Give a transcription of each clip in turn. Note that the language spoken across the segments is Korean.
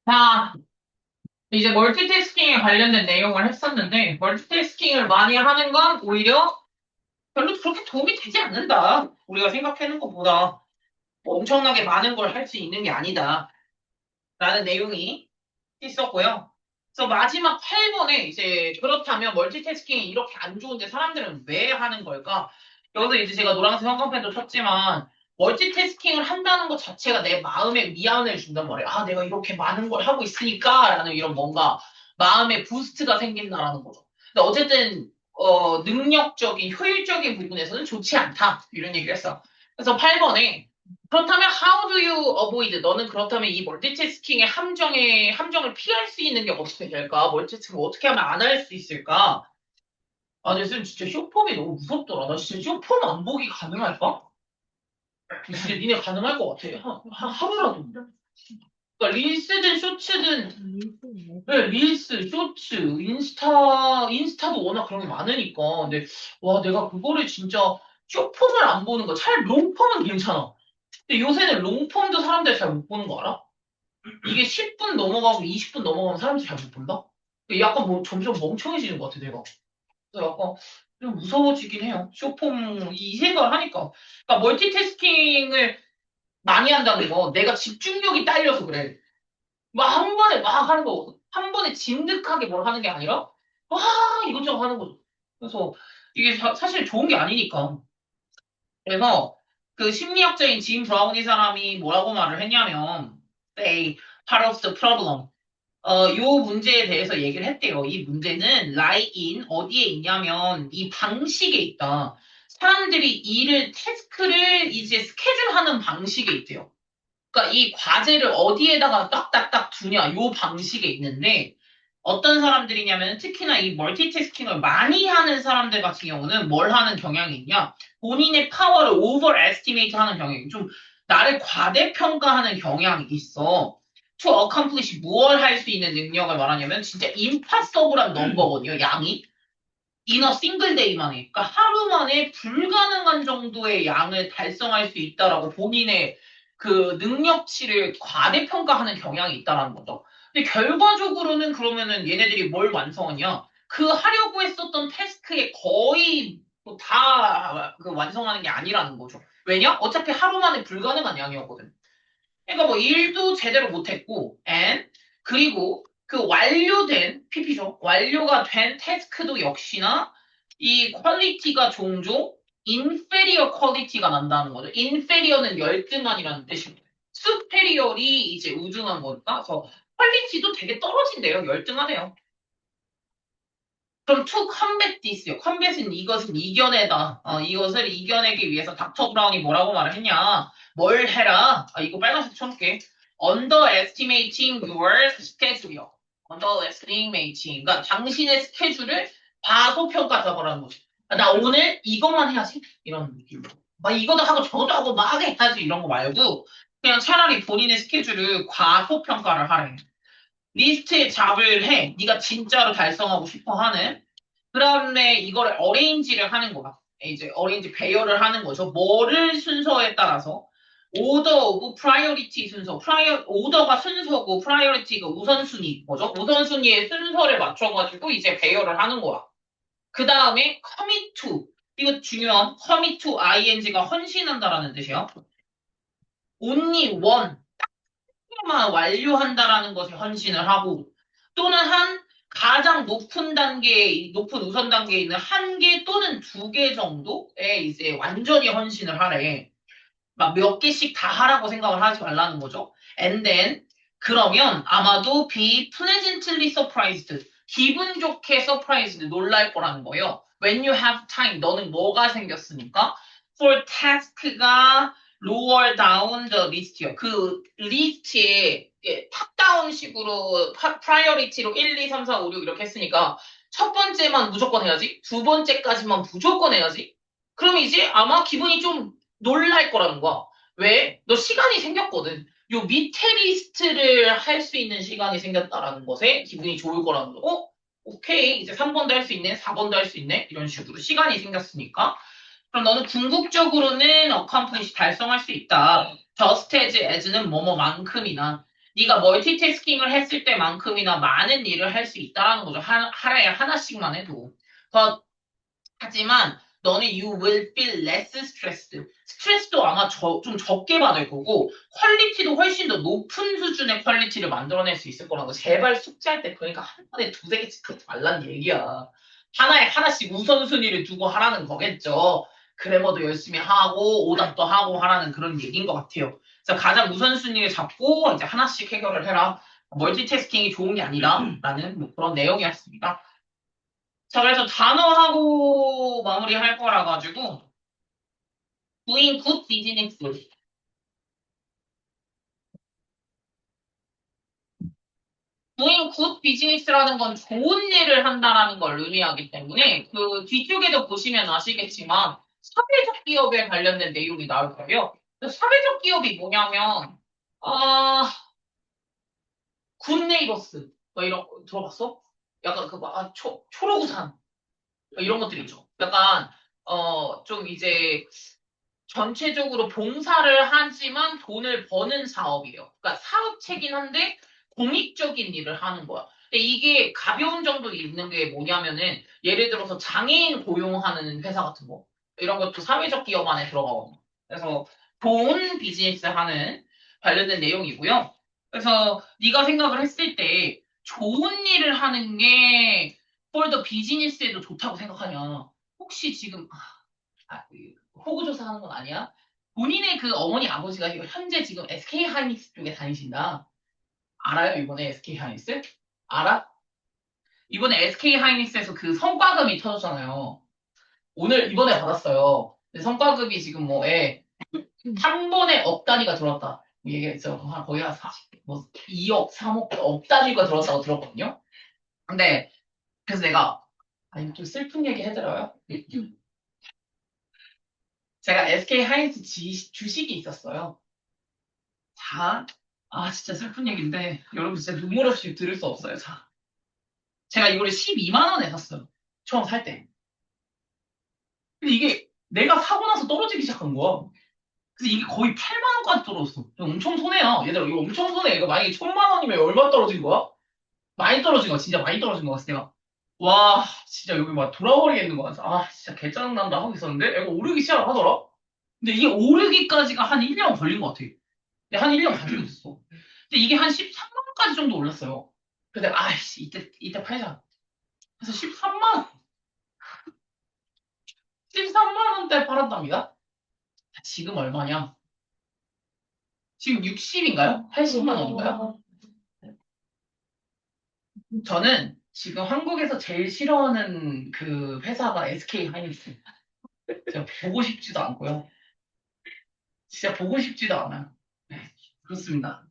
자, 이제 멀티태스킹에 관련된 내용을 했었는데, 멀티태스킹을 많이 하는 건 오히려 별로 그렇게 도움이 되지 않는다. 우리가 생각하는 것보다 뭐 엄청나게 많은 걸 할 수 있는 게 아니다. 라는 내용이 있었고요. 그래서 마지막 8번에 이제 그렇다면 멀티태스킹이 이렇게 안 좋은데 사람들은 왜 하는 걸까? 여기서 이제 제가 노란색 형광펜도 쳤지만 멀티태스킹을 한다는 것 자체가 내 마음에 위안을 준단 말이에요. 아, 내가 이렇게 많은 걸 하고 있으니까 라는 이런 뭔가 마음의 부스트가 생긴다라는 거죠. 근데 어쨌든 능력적인 효율적인 부분에서는 좋지 않다. 이런 얘기를 했어. 그래서 8번에 그렇다면 how do you avoid? 너는 그렇다면 이 멀티태스킹의 함정을 피할 수 있는 게 어떻게 될까? 멀티태스킹을 어떻게 하면 안 할 수 있을까? 아, 근데 쌤 진짜 쇼폼이 너무 무섭더라. 나 진짜 쇼폼 안 보기 가능할까? 진짜 니네 가능할 것 같아. 하루라도. 그러니까 릴스든 쇼츠든, 네, 릴스, 쇼츠, 인스타도 워낙 그런 게 많으니까. 근데, 와, 내가 그거를 진짜 쇼폼을 안 보는 거. 차라리 롱폼은 괜찮아. 근데 요새는 롱폼도 사람들이 잘 못 보는 거 알아? 이게 10분 넘어가고 20분 넘어가면 사람들이 잘 못 본다? 약간 뭐 점점 멍청해지는 것 같아, 내가. 그래서 약간 좀 무서워지긴 해요. 쇼폼 이 생각을 하니까. 그러니까 멀티태스킹을 많이 한다는 거 내가 집중력이 딸려서 그래. 막 한 번에 막 하는 거, 한 번에 진득하게 뭘 하는 게 아니라 와 이것저것 하는 거죠. 그래서 이게 사실 좋은 게 아니니까. 그래서 그 심리학자인 짐 브라운이 사람이 뭐라고 말을 했냐면 say part of the problem. 요 문제에 대해서 얘기를 했대요. 이 문제는 lie in 어디에 있냐면 이 방식에 있다. 사람들이 태스크를 이제 스케줄하는 방식에 있대요. 그러니까 이 과제를 어디에다가 딱딱딱 두냐, 요 방식에 있는데, 어떤 사람들이냐면, 특히나 이 멀티태스킹을 많이 하는 사람들 같은 경우는 뭘 하는 경향이 있냐? 본인의 파워를 오버 에스티메이트 하는 경향이, 좀, 나를 과대평가하는 경향이 있어. To accomplish 무엇 할 수 있는 능력을 말하냐면, 진짜 impossible한 넘버거든요, 양이. in a single day 만에. 그러니까 하루 만에 불가능한 정도의 양을 달성할 수 있다라고 본인의 그 능력치를 과대평가하는 경향이 있다라는 거죠. 근데 결과적으로는 그러면은 얘네들이 뭘 완성하냐? 그 하려고 했었던 태스크의 거의 뭐다그 완성하는 게 아니라는 거죠. 왜냐? 어차피 하루 만에 불가능한 양이었거든. 그러니까 뭐 일도 제대로 못했고, 그리고 그 완료된 PP죠. 완료가 된 태스크도 역시나 이 퀄리티가 종종 inferior 퀄리티가 난다는 거죠. inferior는 열등한이라는 뜻입니다. superior이 이제 우등한 거니까, 그래서 퀄리티도 되게 떨어진대요. 열등하대요. 그럼 to combat this요. combat은 이것은 이겨내다. 이것을 이겨내기 위해서 닥터 브라운이 뭐라고 말을 했냐? 뭘 해라? 이거 빨간색 쳐놓을게. underestimating your schedule이요. underestimating. 그러니까 당신의 스케줄을 과소평가하라는 거지. 나 오늘 이것만 해야지? 이런 느낌으로. 막 이것도 하고 저것도 하고 막 해야지 이런 거 말고 그냥 차라리 본인의 스케줄을 과소평가를 하래. 리스트에 잡을 해. 네가 진짜로 달성하고 싶어 하는. 그다음에 이거를 어레인지를 하는 거야. 이제 어레인지 배열을 하는 거죠. 뭐를 순서에 따라서 오더 오브 프라이어리티 순서. 오더가 순서고 프라이어리티가 우선순위 뭐죠? 우선순위의 순서를 맞춰가지고 이제 배열을 하는 거야. 그 다음에 commit to. 이거 중요한 commit to ing가 헌신한다라는 뜻이야. only one. 만 완료한다라는 것에 헌신을 하고 또는 가장 높은 단계, 높은 우선 단계에 있는 한 개 또는 두 개 정도에 이제 완전히 헌신을 하래. 막 몇 개씩 다 하라고 생각을 하지 말라는 거죠. And then 그러면 아마도 be pleasantly surprised. 기분 좋게 surprised, 놀랄 거라는 거예요. When you have time, 너는 뭐가 생겼으니까? For task가 lower down the list요. 그 리스트에 탑다운 식으로 프라이어리티로 1, 2, 3, 4, 5, 6 이렇게 했으니까 첫 번째만 무조건 해야지. 두 번째까지만 무조건 해야지. 그럼 이제 아마 기분이 좀 놀랄 거라는 거야. 왜? 너 시간이 생겼거든. 요 밑에 리스트를 할 수 있는 시간이 생겼다라는 것에 기분이 좋을 거라는 거. 오케이. 이제 3번도 할 수 있네. 4번도 할 수 있네. 이런 식으로 시간이 생겼으니까. 그럼 너는 궁극적으로는 어컴플리시 달성할 수 있다. just as는 뭐뭐만큼이나 네가 멀티태스킹을 했을 때만큼이나 많은 일을 할 수 있다라는 거죠. 하루에 하나씩만 해도. But 하지만 너는 you will feel less stressed. 스트레스도 아마 좀 적게 받을 거고 퀄리티도 훨씬 더 높은 수준의 퀄리티를 만들어낼 수 있을 거라고. 제발 숙제할 때 그러니까 한 번에 두세 개씩 하지 말란 얘기야. 하나에 하나씩 우선순위를 두고 하라는 거겠죠. 그래머도 열심히 하고 오답도 하고 하라는 그런 얘기인 것 같아요. 그래서 가장 우선순위를 잡고 이제 하나씩 해결을 해라. 멀티태스킹이 좋은 게 아니다라는 뭐 그런 내용이었습니다. 자, 그래서 단어하고 마무리할 거라 가지고 doing good business. doing good business라는 건 좋은 일을 한다라는 걸 의미하기 때문에 그 뒤쪽에도 보시면 아시겠지만 사회적 기업에 관련된 내용이 나올 거예요. 사회적 기업이 뭐냐면 아, 굿네이버스 뭐 이런 거 들어봤어? 약간 초록우산 뭐 이런 것들 있죠. 약간 좀 이제 전체적으로 봉사를 하지만 돈을 버는 사업이에요. 그러니까 사업체긴 한데 공익적인 일을 하는 거야. 근데 이게 가벼운 정도 있는 게 뭐냐면은 예를 들어서 장애인 고용하는 회사 같은 거 이런 것도 사회적 기업 안에 들어가거든요. 그래서 좋은 비즈니스 하는 관련된 내용이고요. 그래서 네가 생각을 했을 때 좋은 일을 하는 게 for the 비즈니스에도 좋다고 생각하냐? 혹시 지금 그 호구조사 하는 건 아니야? 본인의 그 어머니 아버지가 현재 지금 SK 하이닉스 쪽에 다니신다. 알아요? 이번에 SK 하이닉스? 알아? 이번에 SK 하이닉스에서 그 성과급이 터졌잖아요. 오늘 이번에 받았어요. 근데 성과급이 지금 한 번에 억 단위가 들어왔다. 얘기했죠. 거의 한 2억, 3억, 억 단위가 들어왔다고 들었거든요. 근데 그래서 내가 아니 좀 슬픈 얘기 해드려요. 제가 SK 하이닉스 주식이 있었어요. 자, 진짜 슬픈 얘기인데, 여러분 진짜 눈물 없이 들을 수 없어요. 자, 제가 이거를 12만 원에 샀어요. 처음 살 때. 근데 이게 내가 사고 나서 떨어지기 시작한 거야. 그래서 이게 거의 8만 원까지 떨어졌어. 엄청 손해야. 얘들아, 이거 엄청 손해. 이거 만약에 1,000만 원이면 얼마 떨어진 거야? 많이 떨어진 거야. 진짜 많이 떨어진 거야. 그래서 내가, 와, 진짜 여기 막 돌아버리겠는 거야. 진짜 개짜증난다 하고 있었는데, 이거 오르기 시작을 하더라? 근데 이게 오르기까지가 한 1년 걸린 것 같아. 근데 한 1년 가지고 있었어. 근데 이게 한 13만 원까지 정도 올랐어요. 그래서 내가, 아이씨, 이때 팔자. 그래서 13만 원, 13만 원대 팔았답니다. 지금 얼마냐? 지금 60인가요? 80만 원인가요? 저는 지금 한국에서 제일 싫어하는 그 회사가 SK 하이닉스. 제가 보고 싶지도 않고요. 진짜 보고 싶지도 않아요. 네, 그렇습니다.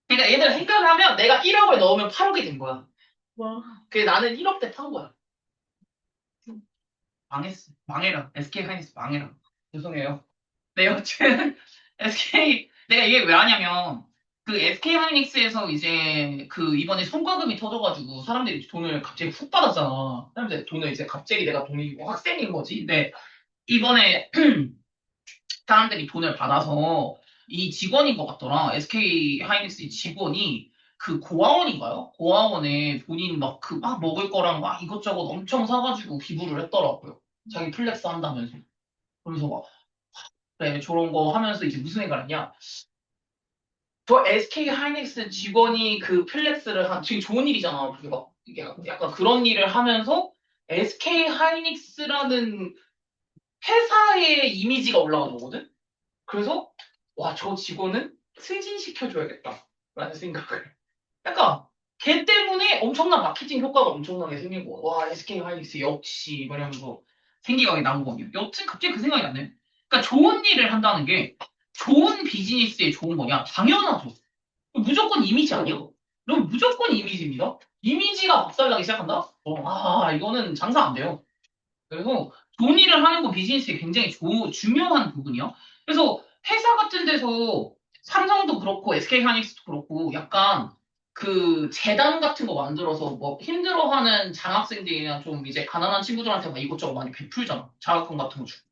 그러니까 얘들 생각을 하면 내가 1억을 넣으면 8억이 된 거야. 그래서 나는 1억대 판 거야. 망했어. 망해라. SK 하이닉스 망해라. 죄송해요. 네, 여튼 내가 이게 왜 하냐면 그 SK 하이닉스에서 이제 그 이번에 성과금이 터져가지고 사람들이 돈을 갑자기 훅 받았잖아. 사람들이 돈을 이제 갑자기 내가 돈이 확 생긴 거지. 근데 이번에 사람들이 돈을 받아서 이 직원인 것 같더라. SK 하이닉스 직원이 그 고아원인가요? 고아원에 본인 막 먹을 거랑 막 이것저것 엄청 사가지고 기부를 했더라고요. 자기 플렉스 한다면서. 그래서 막 그래, 저런 거 하면서 이제 무슨 생각을 했냐? 저 SK 하이닉스 직원이 그 플렉스를 되게 좋은 일이잖아. 그게 막 이게 약간 그런 일을 하면서 SK 하이닉스라는 회사의 이미지가 올라가는 거거든. 그래서 와, 저 직원은 승진시켜줘야겠다. 라는 생각을. 약간 걔 때문에 엄청난 마케팅 효과가 엄청나게 생기고 와, SK 하이닉스 역시 이러면서 생기각이 나온 거거든요. 여튼 갑자기 그 생각이 났네. 그러니까 좋은 일을 한다는 게 좋은 비즈니스에 좋은 거냐? 당연하죠. 무조건 이미지 아니야? 그럼 무조건 이미지입니다. 이미지가 박살나기 시작한다? 이거는 장사 안 돼요. 그래서 좋은 일을 하는 거 비즈니스에 굉장히 중요한 부분이야. 그래서 회사 같은 데서 삼성도 그렇고 SK 하이닉스도 그렇고 약간 그 재단 같은 거 만들어서 뭐 힘들어하는 장학생들이나 좀 이제 가난한 친구들한테 막 이것저것 많이 베풀잖아. 자격금 같은 거 주고.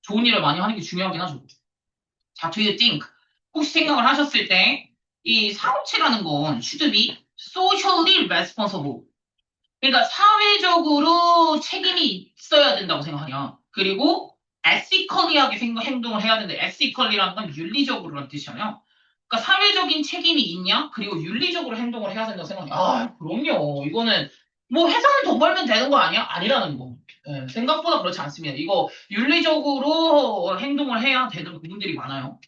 좋은 일을 많이 하는 게 중요하긴 하죠. 자, do you think? 혹시 생각을 하셨을 때, 이 사고체라는 건 should be socially responsible. 그러니까 사회적으로 책임이 있어야 된다고 생각하냐. 그리고 ethically하게 행동을 해야 되는데, ethically라는 건 윤리적으로라는 뜻이잖아요. 그러니까 사회적인 책임이 있냐? 그리고 윤리적으로 행동을 해야 된다고 생각하냐. 아, 그럼요. 이거는 뭐 회사는 돈 벌면 되는 거 아니야? 아니라는 거. 예, 생각보다 그렇지 않습니다. 이거 윤리적으로 행동을 해야 되는 부분들이 많아요.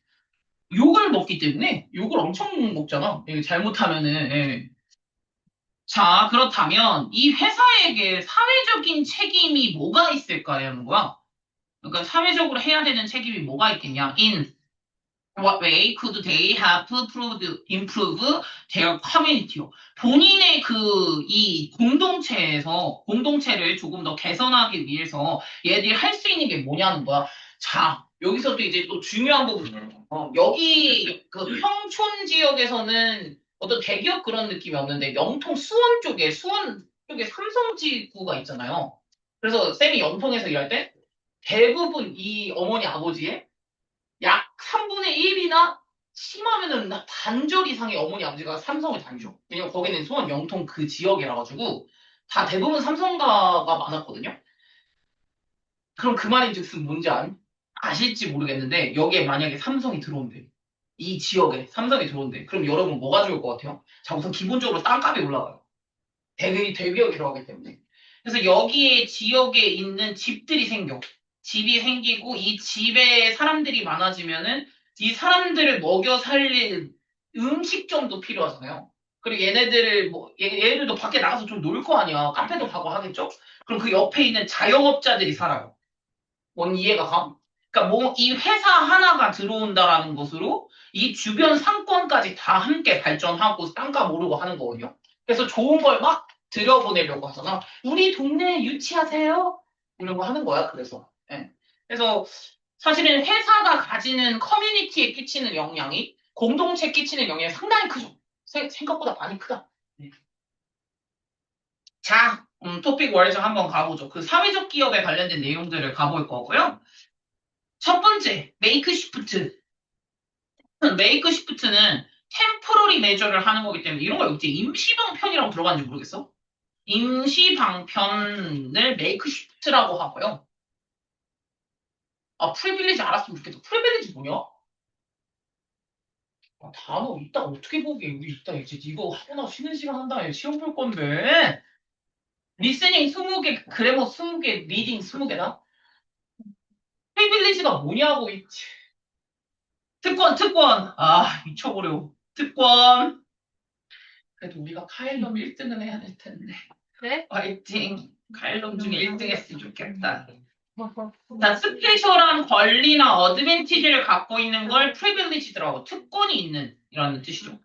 욕을 먹기 때문에 욕을 엄청 먹잖아. 이거 잘못하면은. 예. 자, 그렇다면 이 회사에게 사회적인 책임이 뭐가 있을까라는 거야. 그러니까 사회적으로 해야 되는 책임이 뭐가 있겠냐? In what way could they have improved their community요? 본인의 이 공동체를 조금 더 개선하기 위해서 얘들이 할 수 있는 게 뭐냐는 거야. 자, 여기서 또 이제 또 중요한 부분이에요. 여기 그 평촌 지역에서는 어떤 대기업 그런 느낌이 없는데 수원 쪽에 삼성지구가 있잖아요. 그래서 쌤이 연통에서 일할 때 대부분 이 어머니 아버지의 약 3분의 1이나 심하면은 반절 이상의 어머니 아버지가 삼성을 다니죠. 왜냐면 거기는 수원 영통 그 지역이라 가지고 다 대부분 삼성가가 많았거든요. 그럼 그 말인즉슨 뭔지 아실지 모르겠는데 여기에 만약에 삼성이 들어온대. 이 지역에 삼성이 들어온대. 그럼 여러분 뭐가 좋을 것 같아요? 자, 우선 기본적으로 땅값이 올라가요. 대기업이 들어가기 때문에. 그래서 여기에 지역에 있는 집들이 생겨. 집이 생기고 이 집에 사람들이 많아지면은 이 사람들을 먹여 살릴 음식점도 필요하잖아요. 그리고 얘네들을 얘네들도 밖에 나가서 좀 놀 거 아니야. 카페도 가고 하겠죠? 그럼 그 옆에 있는 자영업자들이 살아요. 뭔 이해가 가? 그러니까 뭐 이 회사 하나가 들어온다라는 것으로 이 주변 상권까지 다 함께 발전하고 땅값 오르고 하는 거거든요. 그래서 좋은 걸 막 들여보내려고 하잖아. 우리 동네에 유치하세요? 이런 거 하는 거야. 그래서. 예. 그래서 사실은 회사가 가지는 커뮤니티에 끼치는 영향이 공동체에 끼치는 영향이 상당히 크죠. 생각보다 많이 크다. 네. 자, 토픽 월정 한번 가보죠. 그 사회적 기업에 관련된 내용들을 가볼 거고요. 첫 번째, 메이크 시프트. 메이크 시프트는 템포러리 메저를 하는 거기 때문에 이런 걸 어떻게 임시방편이라고 들어봤는지 모르겠어? 임시방편을 메이크 시프트라고 하고요. 아, 프리빌리지 알았으면 좋겠다. 프리빌리지 뭐냐? 아, 단어 이따 어떻게 보게. 우리 이따 이제 이거 하고 나서 쉬는 시간 한 다음에 시험 볼 건데. 리스닝 20개, 그래머 20개, 리딩 20개다? 프리빌리지가 뭐냐고, 특권. 아, 미쳐버려. 특권. 그래도 우리가 카일럼 1등은 해야 될 텐데. 네? 화이팅. 카일럼 중에 1등 했으면 좋겠다. 자, 스페셜한 권리나 어드밴티지를 갖고 있는 걸 프리빌리지드라고 특권이 있는 이라는 뜻이죠.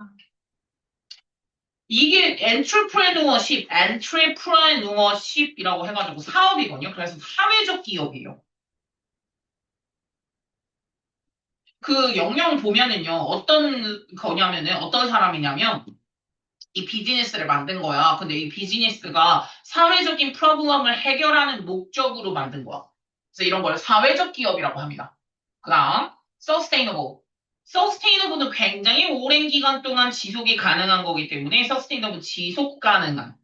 이게 엔트레프레누어십이라고 해가지고 사업이거든요. 그래서 사회적 기업이에요. 그 영영 보면은요, 어떤 거냐면은, 어떤 사람이냐면, 이 비즈니스를 만든 거야. 근데 이 비즈니스가 사회적인 프로블럼을 해결하는 목적으로 만든 거야. 그래서 이런 걸 사회적 기업이라고 합니다. 그 다음, sustainable. sustainable는 굉장히 오랜 기간 동안 지속이 가능한 거기 때문에 sustainable 지속 가능한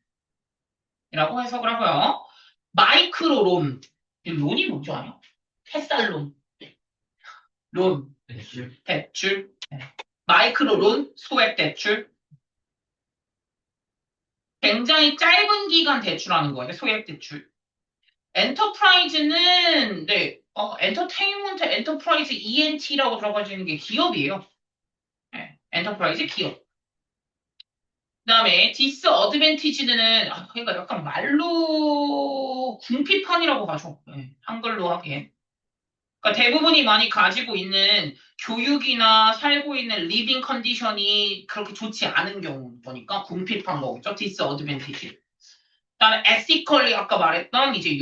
이라고 해석을 하고요. 마이크로론. 론이 뭔지 아냐? 햇살론. 론. 대출. 마이크로론, 소액 대출. 굉장히 짧은 기간 대출하는 거예요. 소액 대출. 엔터프라이즈는 네, 엔터테인먼트 엔터프라이즈 ENT라고 들어가지는 게 기업이에요. 네, 엔터프라이즈 기업. 그다음에 디스어드밴티지는 그러니까 약간 말로 궁핍한이라고 하죠. 네, 한글로 하기엔. 그러니까 대부분이 많이 가지고 있는 교육이나 살고 있는 리빙 컨디션이 그렇게 좋지 않은 경우니까 궁핍한 거겠죠. 디스어드밴티지. 그다음에 에시컬리 아까 말했던 이제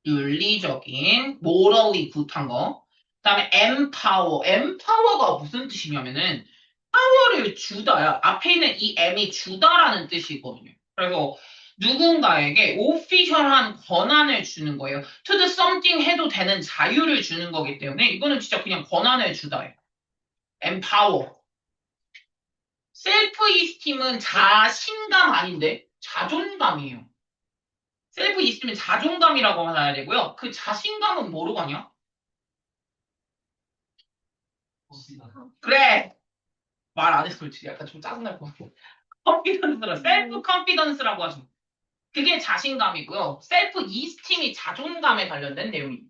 morally 굿한 거. 그다음에 empower가 무슨 뜻이냐면은 파워를 주다야. 앞에 있는 이 M이 주다라는 뜻이거든요. 그래서 누군가에게 오피셜한 권한을 주는 거예요. To do something 해도 되는 자유를 주는 거기 때문에 이거는 진짜 그냥 권한을 주다예요. empower. 셀프 이스팀은 자신감 아닌데 자존감이에요. 셀프 이스팀은 자존감이라고 하야 되고요. 그 자신감은 뭐로 가냐? 그래. 말 안 해서 그렇지. 약간 좀 짜증날 것 같아. 컨피던스라 셀프 컨피던스라고 하죠. 그게 자신감이고요. 셀프 이스팀이 자존감에 관련된 내용입니다.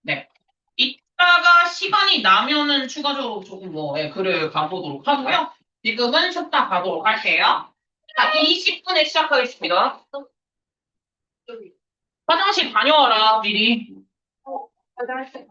네. 이따가 시간이 나면은 추가적으로 조금 뭐 글을 가보도록 하고요. 지금은 쉬었다 가도록 할게요. 자, 20분에 시작하겠습니다. 화장실 다녀와라, 미리. 화장실.